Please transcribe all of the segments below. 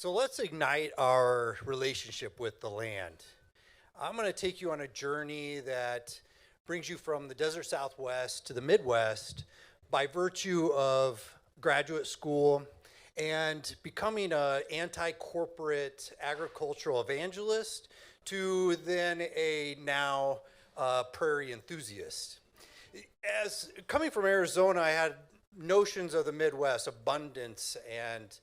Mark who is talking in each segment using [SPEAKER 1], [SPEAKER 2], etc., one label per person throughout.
[SPEAKER 1] So let's ignite our relationship with the land. I'm going to take you on a journey that brings you from the desert Southwest to the Midwest by virtue of graduate school and becoming an anti-corporate agricultural evangelist to then a now prairie enthusiast. As coming from Arizona, I had notions of the Midwest, abundance, and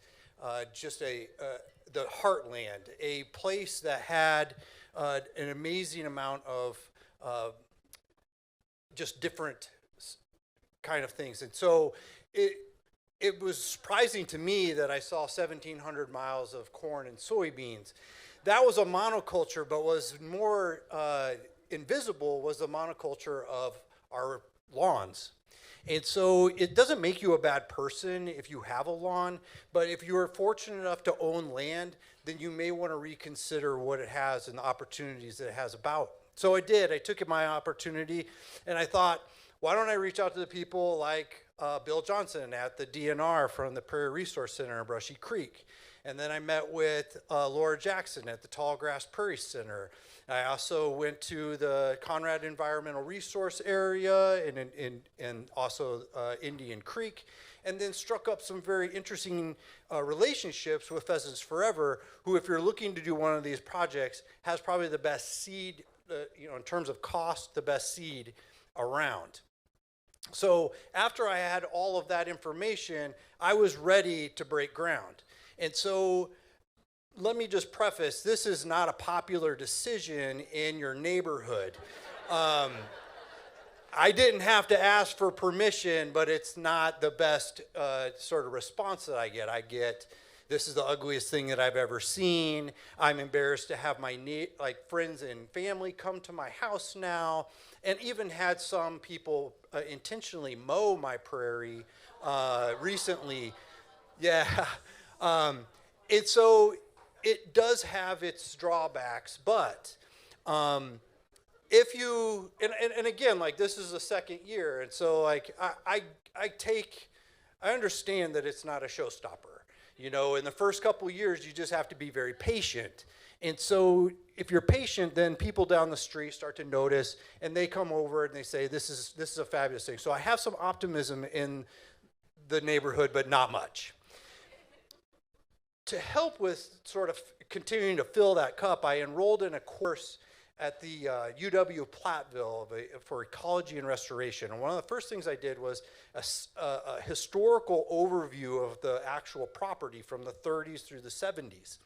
[SPEAKER 1] the heartland, a place that had an amazing amount of just different kind of things. And so it was surprising to me that I saw 1,700 miles of corn and soybeans. That was a monoculture, but was more invisible was the monoculture of our lawns. And so it doesn't make you a bad person if you have a lawn, but if you are fortunate enough to own land, then you may want to reconsider what it has and the opportunities that it has about. So I did. I took my opportunity, and I thought, why don't I reach out to the people like Bill Johnson at the DNR from the Prairie Resource Center in Brushy Creek. And then I met with Laura Jackson at the Tallgrass Prairie Center. I also went to the Conrad Environmental Resource Area and also Indian Creek, and then struck up some very interesting relationships with Pheasants Forever, who, if you're looking to do one of these projects, has probably the best seed, in terms of cost, the best seed around. So after I had all of that information, I was ready to break ground. And so let me just preface, this is not a popular decision in your neighborhood. I didn't have to ask for permission, but it's not the best sort of response that I get, this is the ugliest thing that I've ever seen. I'm embarrassed to have my friends and family come to my house now, and even had some people intentionally mow my prairie recently. Yeah. And so it does have its drawbacks, but if you, and again, like, this is the second year, and so like I understand that it's not a showstopper. In the first couple years, you just have to be very patient. And so if you're patient, then people down the street start to notice, and they come over and they say, this is a fabulous thing. So I have some optimism in the neighborhood, but not much. To help with sort of continuing to fill that cup, I enrolled in a course at the UW-Platteville for ecology and restoration. And one of the first things I did was a historical overview of the actual property from the 30s through the 70s.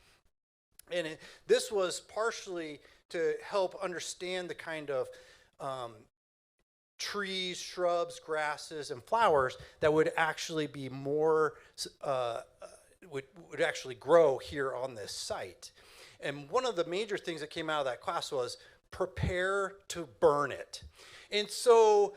[SPEAKER 1] And this was partially to help understand the kind of trees, shrubs, grasses, and flowers that would actually be more would actually grow here on this site. And one of the major things that came out of that class was prepare to burn it. And so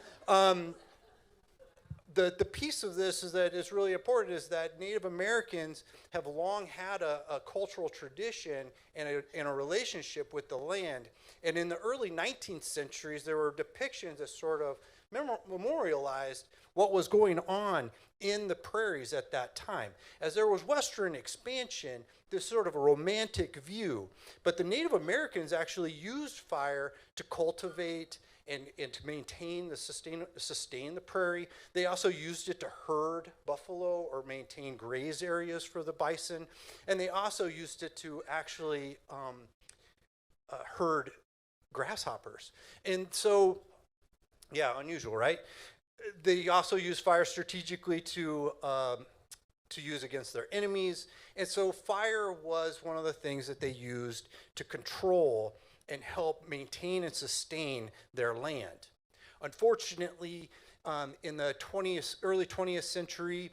[SPEAKER 1] the piece of this is that is really important is that Native Americans have long had a cultural tradition and a relationship with the land. And in the early 19th centuries, there were depictions that sort of memorialized what was going on in the prairies at that time. As there was Western expansion, this sort of a romantic view, but the Native Americans actually used fire to cultivate and to maintain sustain the prairie. They also used it to herd buffalo or maintain graze areas for the bison, and they also used it to actually herd grasshoppers. And so, yeah, unusual, right? They also use fire strategically to use against their enemies. And so fire was one of the things that they used to control and help maintain and sustain their land. Unfortunately, in the early 20th century,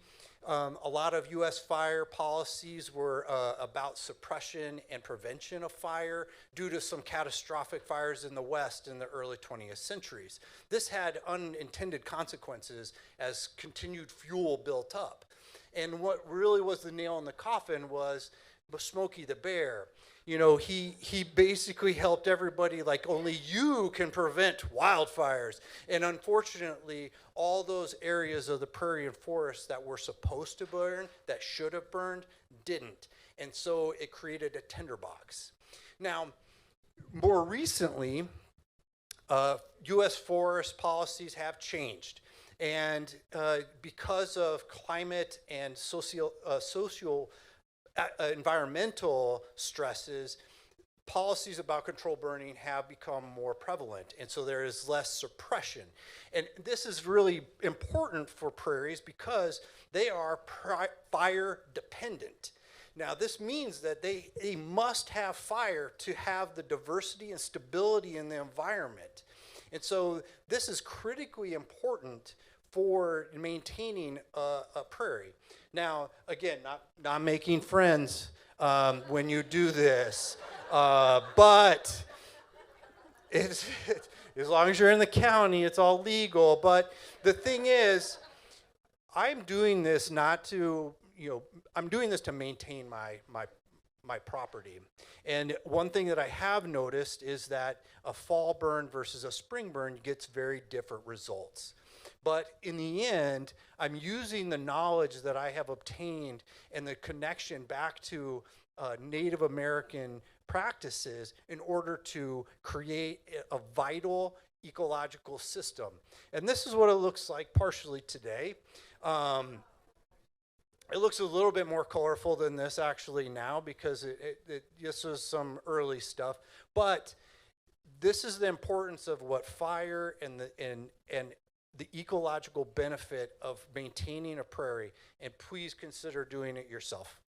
[SPEAKER 1] a lot of U.S. fire policies were about suppression and prevention of fire due to some catastrophic fires in the West in the early 20th centuries. This had unintended consequences as continued fuel built up. And what really was the nail in the coffin was Smokey the Bear. He basically helped everybody like only you can prevent wildfires. And unfortunately, all those areas of the prairie and forest that were supposed to burn, that should have burned, didn't. And so it created a tinderbox. Now, more recently, U.S. forest policies have changed. And because of climate and environmental stresses, policies about control burning have become more prevalent, and so there is less suppression. And this is really important for prairies because they are fire dependent. Now, this means that they must have fire to have the diversity and stability in the environment. And so this is critically important for maintaining a prairie. Now, again, not making friends when you do this, but as long as you're in the county, it's all legal. But the thing is, I'm doing this not to, I'm doing this to maintain my property. And one thing that I have noticed is that a fall burn versus a spring burn gets very different results. But in the end, I'm using the knowledge that I have obtained and the connection back to Native American practices in order to create a vital ecological system. And this is what it looks like partially today. It looks a little bit more colorful than this actually now because this was some early stuff. But this is the importance of what fire and the ecological benefit of maintaining a prairie, and please consider doing it yourself.